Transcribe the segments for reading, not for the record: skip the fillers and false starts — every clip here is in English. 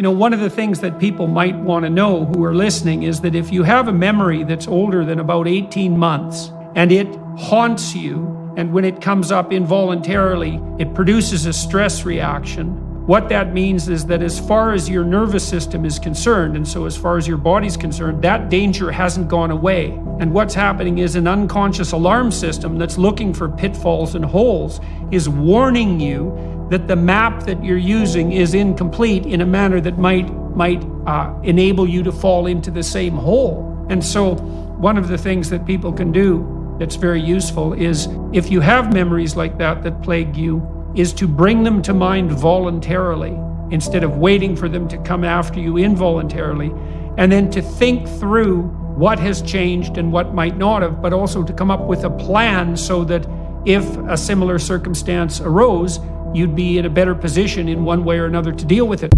One of the things that people might want to know who are listening is that if you have a memory that's older than about 18 months and it haunts you, and when it comes up involuntarily, it produces a stress reaction, what that means is that as far as your nervous system is concerned, and so as far as your body's concerned, that danger hasn't gone away. And what's happening is an unconscious alarm system that's looking for pitfalls and holes is warning you that the map that you're using is incomplete in a manner that might enable you to fall into the same hole. And so one of the things that people can do that's very useful is, if you have memories like that plague you, is to bring them to mind voluntarily instead of waiting for them to come after you involuntarily, and then to think through what has changed and what might not have, but also to come up with a plan so that if a similar circumstance arose, you'd be in a better position in one way or another to deal with it.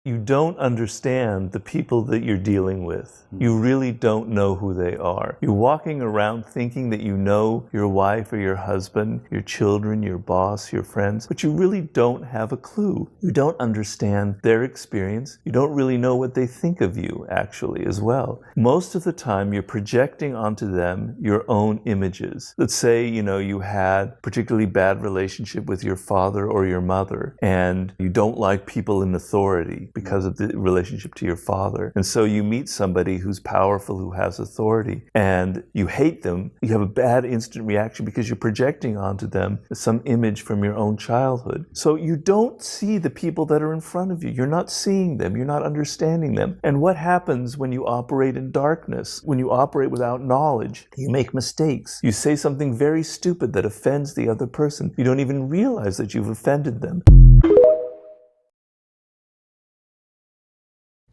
You don't understand the people that you're dealing with. You really don't know who they are. You're walking around thinking that you know your wife or your husband, your children, your boss, your friends, but you really don't have a clue. You don't understand their experience. You don't really know what they think of you, actually, as well. Most of the time, you're projecting onto them your own images. Let's say, you had a particularly bad relationship with your father or your mother, and you don't like people in authority because of the relationship to your father. And so you meet somebody who's powerful, who has authority, and you hate them. You have a bad instant reaction because you're projecting onto them some image from your own childhood. So you don't see the people that are in front of you. You're not seeing them. You're not understanding them. And what happens when you operate in darkness? When you operate without knowledge, you make mistakes. You say something very stupid that offends the other person. You don't even realize that you've offended them.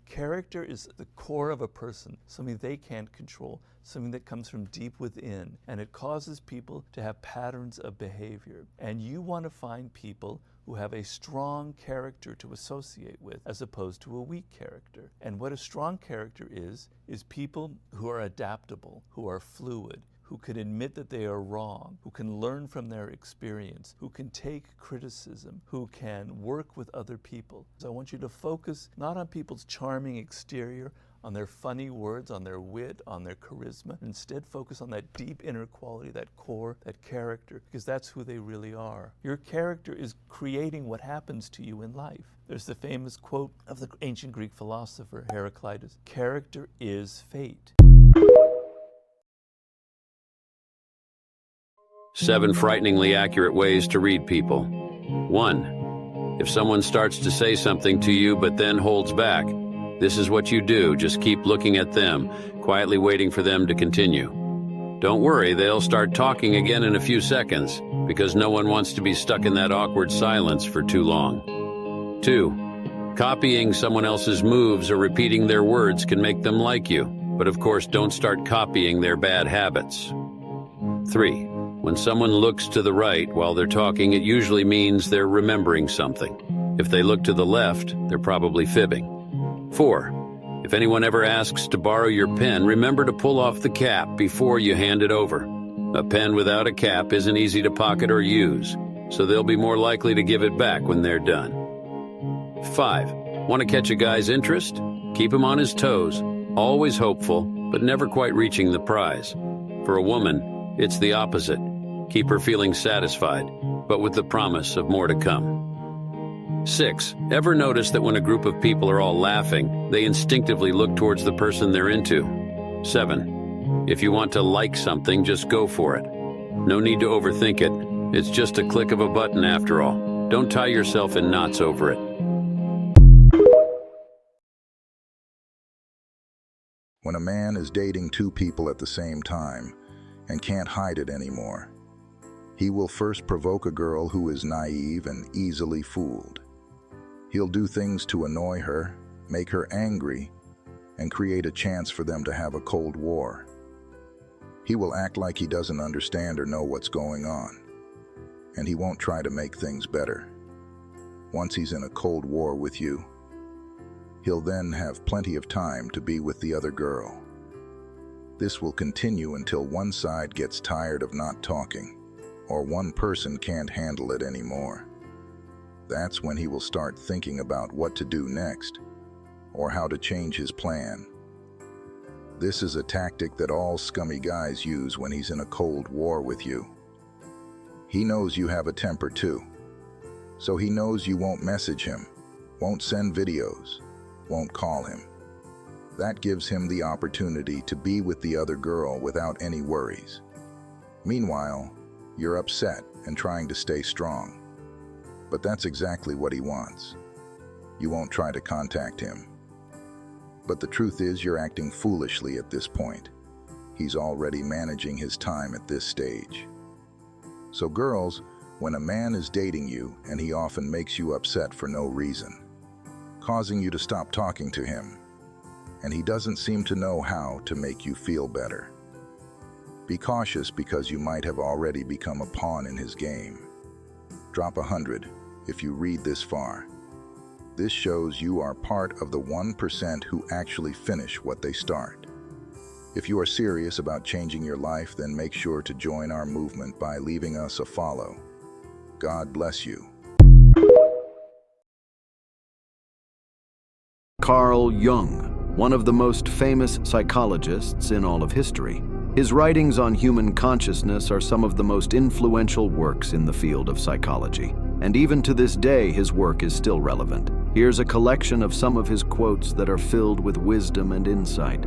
Character is the core of a person, something they can't control, something that comes from deep within, and it causes people to have patterns of behavior. And you want to find people who have a strong character to associate with, as opposed to a weak character. And what a strong character is people who are adaptable, who are fluid, who can admit that they are wrong, who can learn from their experience, who can take criticism, who can work with other people. So I want you to focus not on people's charming exterior, on their funny words, on their wit, on their charisma. Instead, focus on that deep inner quality, that core, that character, because that's who they really are. Your character is creating what happens to you in life. There's the famous quote of the ancient Greek philosopher Heraclitus, "Character is fate." 7 frighteningly accurate ways to read people. 1. If someone starts to say something to you but then holds back, this is what you do. Just keep looking at them, quietly waiting for them to continue. Don't worry, they'll start talking again in a few seconds, because no one wants to be stuck in that awkward silence for too long. 2. Copying someone else's moves or repeating their words can make them like you, but of course don't start copying their bad habits. 3. When someone looks to the right while they're talking, it usually means they're remembering something. If they look to the left, they're probably fibbing. 4. If anyone ever asks to borrow your pen, remember to pull off the cap before you hand it over. A pen without a cap isn't easy to pocket or use, so they'll be more likely to give it back when they're done. 5. Want to catch a guy's interest? Keep him on his toes, always hopeful, but never quite reaching the prize. For a woman, it's the opposite. Keep her feeling satisfied, but with the promise of more to come. 6. Ever notice that when a group of people are all laughing, they instinctively look towards the person they're into? 7. If you want to like something, just go for it. No need to overthink it. It's just a click of a button after all. Don't tie yourself in knots over it. When a man is dating 2 people at the same time and can't hide it anymore, he will first provoke a girl who is naive and easily fooled. He'll do things to annoy her, make her angry, and create a chance for them to have a cold war. He will act like he doesn't understand or know what's going on, and he won't try to make things better. Once he's in a cold war with you, he'll then have plenty of time to be with the other girl. This will continue until one side gets tired of not talking, or one person can't handle it anymore. That's when he will start thinking about what to do next, or how to change his plan. This is a tactic that all scummy guys use when he's in a cold war with you. He knows you have a temper too, so he knows you won't message him, won't send videos, won't call him. That gives him the opportunity to be with the other girl without any worries. Meanwhile, you're upset and trying to stay strong. But that's exactly what he wants. You won't try to contact him. But the truth is you're acting foolishly at this point. He's already managing his time at this stage. So girls, when a man is dating you and he often makes you upset for no reason, causing you to stop talking to him, and he doesn't seem to know how to make you feel better, be cautious because you might have already become a pawn in his game. Drop 100 if you read this far. This shows you are part of the 1% who actually finish what they start. If you are serious about changing your life, then make sure to join our movement by leaving us a follow. God bless you. Carl Jung, one of the most famous psychologists in all of history. His writings on human consciousness are some of the most influential works in the field of psychology. And even to this day, his work is still relevant. Here's a collection of some of his quotes that are filled with wisdom and insight.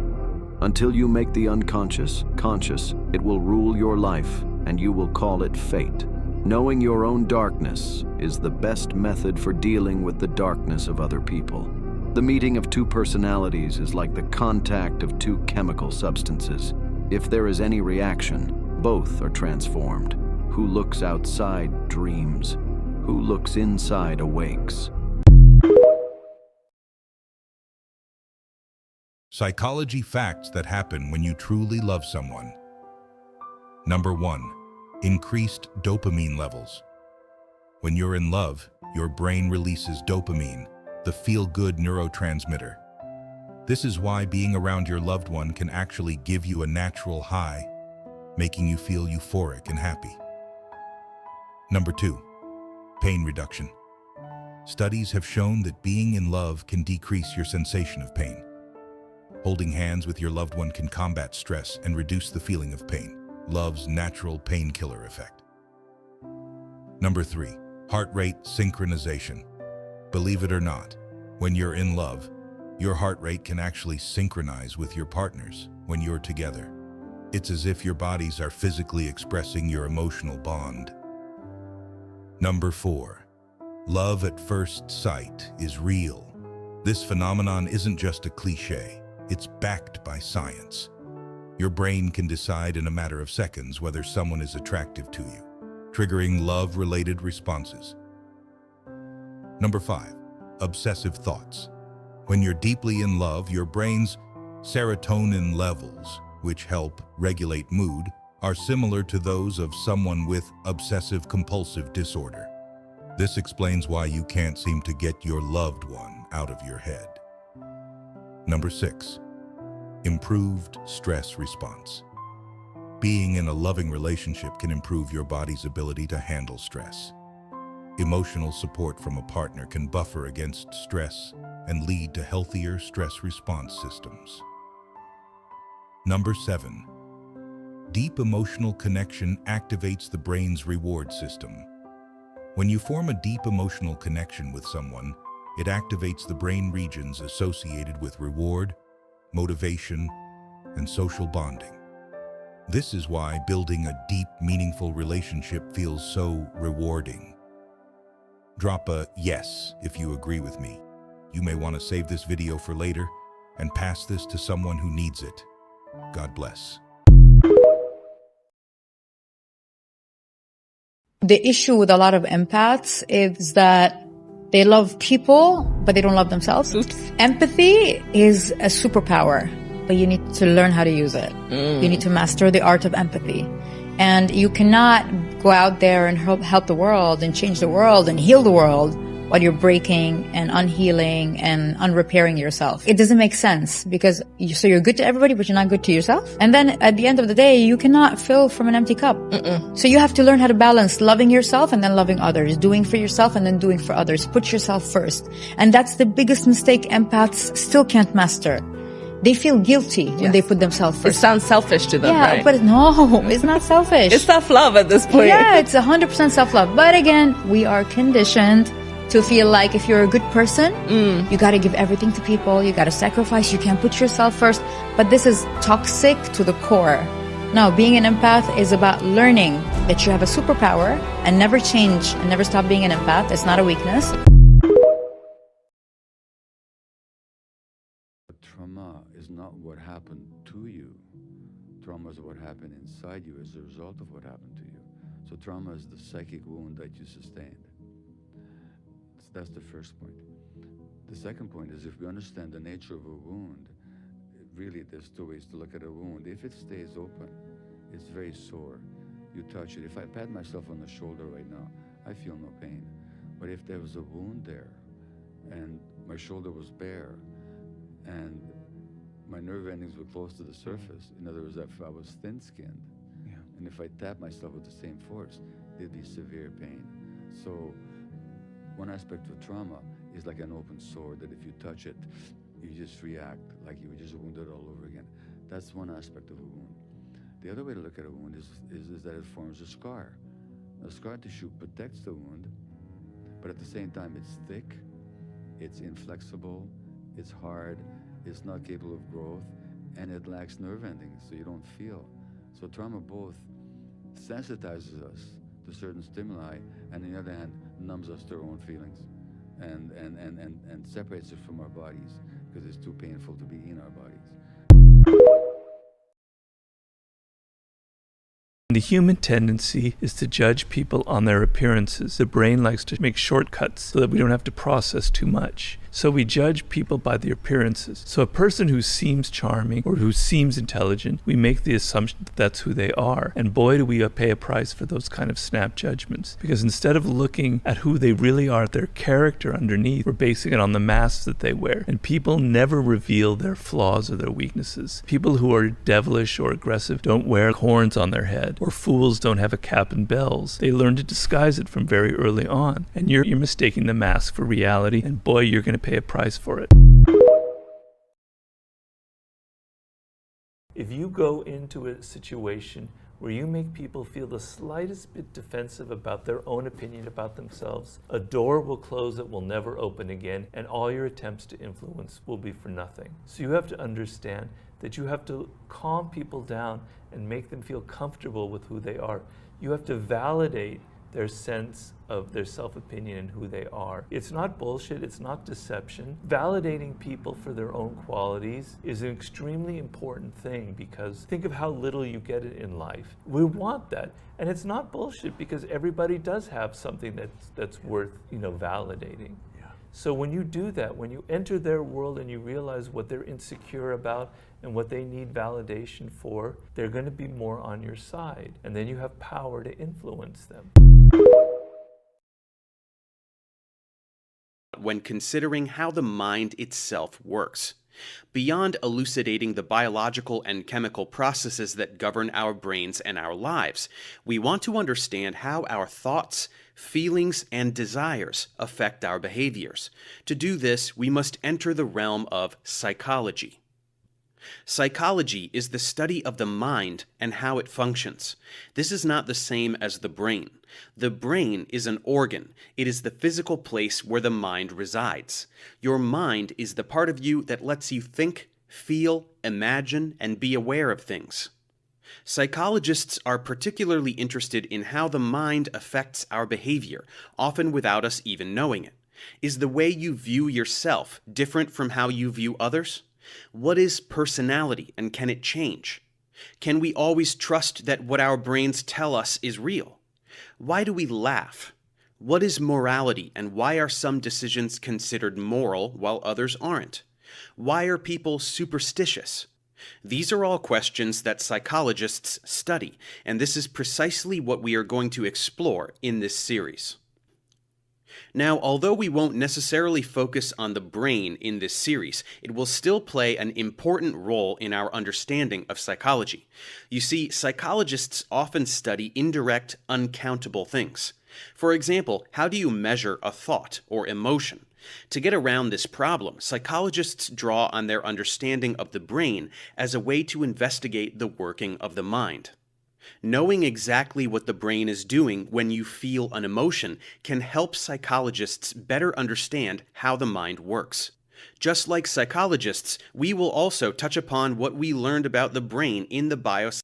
Until you make the unconscious conscious, it will rule your life, and you will call it fate. Knowing your own darkness is the best method for dealing with the darkness of other people. The meeting of two personalities is like the contact of two chemical substances. If there is any reaction, both are transformed. Who looks outside dreams. Who looks inside awakes. Psychology facts that happen when you truly love someone. Number 1. Increased dopamine levels. When you're in love, your brain releases dopamine, the feel-good neurotransmitter. This is why being around your loved one can actually give you a natural high, making you feel euphoric and happy. Number 2. Pain reduction. Studies have shown that being in love can decrease your sensation of pain. Holding hands with your loved one can combat stress and reduce the feeling of pain. Love's natural painkiller effect. Number 3. Heart rate synchronization. Believe it or not, when you're in love, your heart rate can actually synchronize with your partner's when you're together. It's as if your bodies are physically expressing your emotional bond. Number 4. Love at first sight is real. This phenomenon isn't just a cliche. It's backed by science. Your brain can decide in a matter of seconds whether someone is attractive to you, triggering love-related responses. Number 5. Obsessive thoughts. When you're deeply in love, your brain's serotonin levels, which help regulate mood, are similar to those of someone with obsessive-compulsive disorder. This explains why you can't seem to get your loved one out of your head. Number 6. Improved stress response. Being in a loving relationship can improve your body's ability to handle stress. Emotional support from a partner can buffer against stress and lead to healthier stress response systems. Number 7. Deep emotional connection activates the brain's reward system. When you form a deep emotional connection with someone, it activates the brain regions associated with reward, motivation, and social bonding. This is why building a deep, meaningful relationship feels so rewarding. Drop a yes if you agree with me. You may want to save this video for later and pass this to someone who needs it. God bless. The issue with a lot of empaths is that they love people, but they don't love themselves. Empathy is a superpower, but you need to learn how to use it. You need to master the art of empathy. And you cannot go out there and help the world and change the world and heal the world while you're breaking and unhealing and unrepairing yourself. It doesn't make sense because so you're good to everybody, but you're not good to yourself. And then at the end of the day, you cannot fill from an empty cup. So you have to learn how to balance loving yourself and then loving others, doing for yourself and then doing for others. Put yourself first. And that's the biggest mistake empaths still can't master. They feel guilty when they put themselves first. It sounds selfish to them, yeah, right? but no, it's not selfish. It's self-love at this point. Yeah, it's 100% self-love. But again, we are conditioned to feel like if you're a good person, you got to give everything to people. You got to sacrifice. You can't put yourself first. But this is toxic to the core. No, being an empath is about learning that you have a superpower and never change and never stop being an empath. It's not a weakness. Trauma is not what happened to you. Trauma is what happened inside you as a result of what happened to you. So trauma is the psychic wound that you sustained. That's the first point. The second point is if we understand the nature of a wound, really there's two ways to look at a wound. If it stays open, it's very sore. You touch it. If I pat myself on the shoulder right now, I feel no pain. But if there was a wound there and my shoulder was bare and my nerve endings were close to the surface, in other words, if I was thin-skinned, and if I tapped myself with the same force, there'd be severe pain. So one aspect of trauma is like an open sore that if you touch it, you just react like you were just wounded all over again. That's one aspect of a wound. The other way to look at a wound is that it forms a scar. A scar tissue protects the wound, but at the same time it's thick, it's inflexible, it's hard, it's not capable of growth, and it lacks nerve endings, so you don't feel. So trauma both sensitizes us to certain stimuli, and on the other hand, numbs us to our own feelings, and separates us from our bodies, because it's too painful to be in our bodies. The human tendency is to judge people on their appearances. The brain likes to make shortcuts so that we don't have to process too much. So we judge people by their appearances. So a person who seems charming or who seems intelligent, we make the assumption that that's who they are. And boy, do we pay a price for those kind of snap judgments. Because instead of looking at who they really are, their character underneath, we're basing it on the masks that they wear. And people never reveal their flaws or their weaknesses. People who are devilish or aggressive don't wear horns on their head, or fools don't have a cap and bells. They learn to disguise it from very early on. And you're mistaking the mask for reality, and boy, you're going to pay a price for it. If you go into a situation where you make people feel the slightest bit defensive about their own opinion about themselves, a door will close that will never open again, and all your attempts to influence will be for nothing. So you have to understand that you have to calm people down and make them feel comfortable with who they are. You have to validate their sense of their self-opinion and who they are. It's not bullshit, it's not deception. Validating people for their own qualities is an extremely important thing, because think of how little you get it in life. We want that. And it's not bullshit, because everybody does have something that's worth, validating. So when you do that, when you enter their world and you realize what they're insecure about and what they need validation for, they're going to be more on your side. And then you have power to influence them. When considering how the mind itself works. Beyond elucidating the biological and chemical processes that govern our brains and our lives, we want to understand how our thoughts, feelings, and desires affect our behaviors. To do this, we must enter the realm of psychology. Psychology is the study of the mind and how it functions. This is not the same as the brain. The brain is an organ. It is the physical place where the mind resides. Your mind is the part of you that lets you think, feel, imagine, and be aware of things. Psychologists are particularly interested in how the mind affects our behavior, often without us even knowing it. Is the way you view yourself different from how you view others? What is personality, and can it change? Can we always trust that what our brains tell us is real? Why do we laugh? What is morality, and why are some decisions considered moral while others aren't? Why are people superstitious? These are all questions that psychologists study, and this is precisely what we are going to explore in this series. Now, although we won't necessarily focus on the brain in this series, it will still play an important role in our understanding of psychology. You see, psychologists often study indirect, uncountable things. For example, how do you measure a thought or emotion? To get around this problem, psychologists draw on their understanding of the brain as a way to investigate the working of the mind. Knowing exactly what the brain is doing when you feel an emotion can help psychologists better understand how the mind works. Just like psychologists, we will also touch upon what we learned about the brain in the bioscience.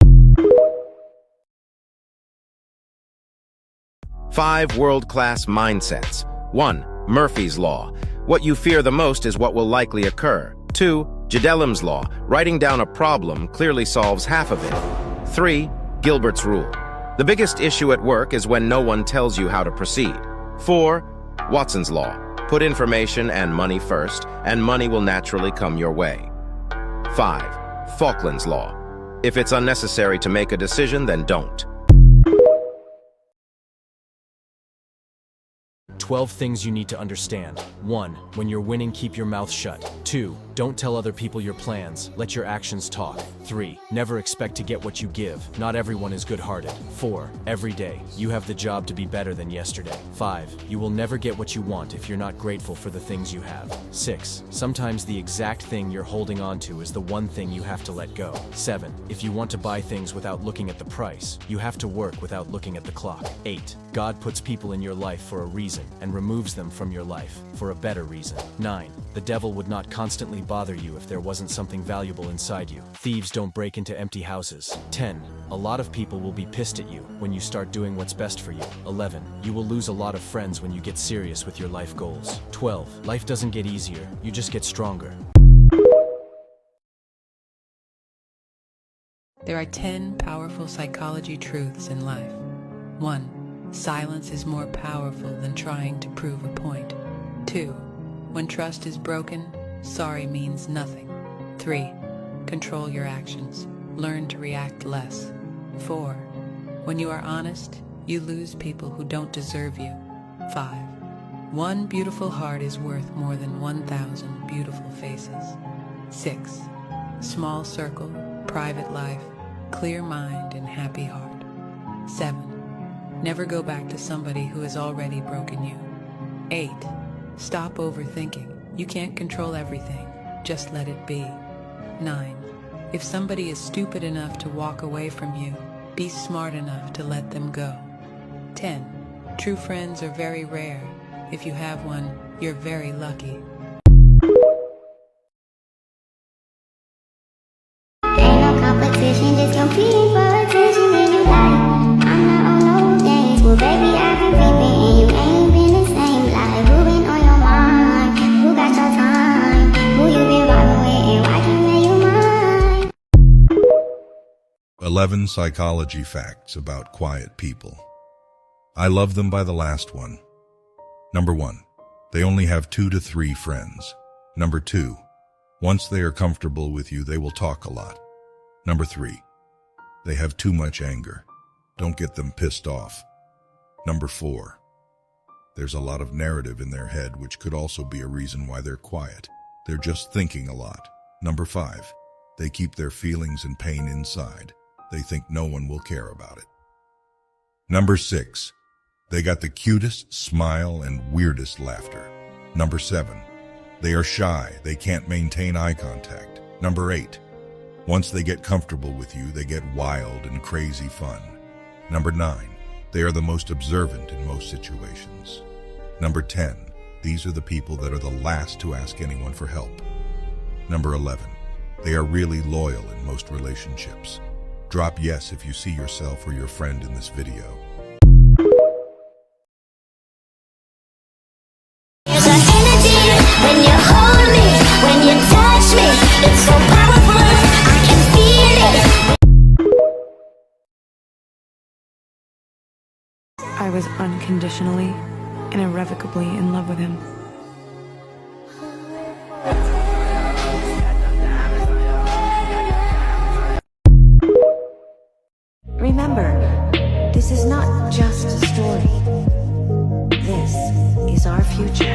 5 world-class mindsets. 1. Murphy's Law. What you fear the most is what will likely occur. 2. Jedelum's Law. Writing down a problem clearly solves half of it. 3. Gilbert's Rule. The biggest issue at work is when no one tells you how to proceed. 4. Watson's Law. Put information and money first, and money will naturally come your way. 5. Falkland's Law. If it's unnecessary to make a decision, then don't. 12 things you need to understand. 1. When you're winning, keep your mouth shut. 2. Don't tell other people your plans. Let your actions talk. 3. Never expect to get what you give. Not everyone is good-hearted. 4. Every day, you have the job to be better than yesterday. 5. You will never get what you want if you're not grateful for the things you have. 6. Sometimes the exact thing you're holding on to is the one thing you have to let go. 7. If you want to buy things without looking at the price, you have to work without looking at the clock. 8. God puts people in your life for a reason and removes them from your life for a better reason. 9. The devil would not constantly bother you if there wasn't something valuable inside you. Thieves don't break into empty houses. 10. A lot of people will be pissed at you when you start doing what's best for you. 11. You will lose a lot of friends when you get serious with your life goals. 12. Life doesn't get easier, you just get stronger. There are 10 powerful psychology truths in life. 1. Silence is more powerful than trying to prove a point. 2. When trust is broken, sorry means nothing. 3. Control your actions. Learn to react less. 4. When you are honest, you lose people who don't deserve you. 5. One beautiful heart is worth more than 1,000 beautiful faces. 6. Small circle, private life, clear mind and happy heart. 7. Never go back to somebody who has already broken you. 8. Stop overthinking. You can't control everything. Just let it be. 9. If somebody is stupid enough to walk away from you, be smart enough to let them go. 10. True friends are very rare. If you have one, you're very lucky. Ain't no competition, just competing for attention and you like. I'm not on no games, well baby I've been peeping and you ain't been the same. Like who been on your mind? Who got your time? Who you been vibing with and why can't make you mine? 11 psychology facts about quiet people. I love them by the last one. Number 1. They only have 2 to 3 friends. Number 2. Once they are comfortable with you, they will talk a lot. Number 3. They have too much anger. Don't get them pissed off. Number 4. There's a lot of narrative in their head, which could also be a reason why they're quiet. They're just thinking a lot. Number 5. They keep their feelings and pain inside. They think no one will care about it. Number 6. They got the cutest smile and weirdest laughter. Number 7. They are shy. They can't maintain eye contact. Number 8. Once they get comfortable with you, they get wild and crazy fun. Number 9. They are the most observant in most situations. Number 10. These are the people that are the last to ask anyone for help. Number 11. They are really loyal in most relationships. Drop yes if you see yourself or your friend in this video. When you hold me, when you touch me, it's so powerful, I can feel it. I was unconditionally and irrevocably in love with him. Remember, this is not just a story. This is future.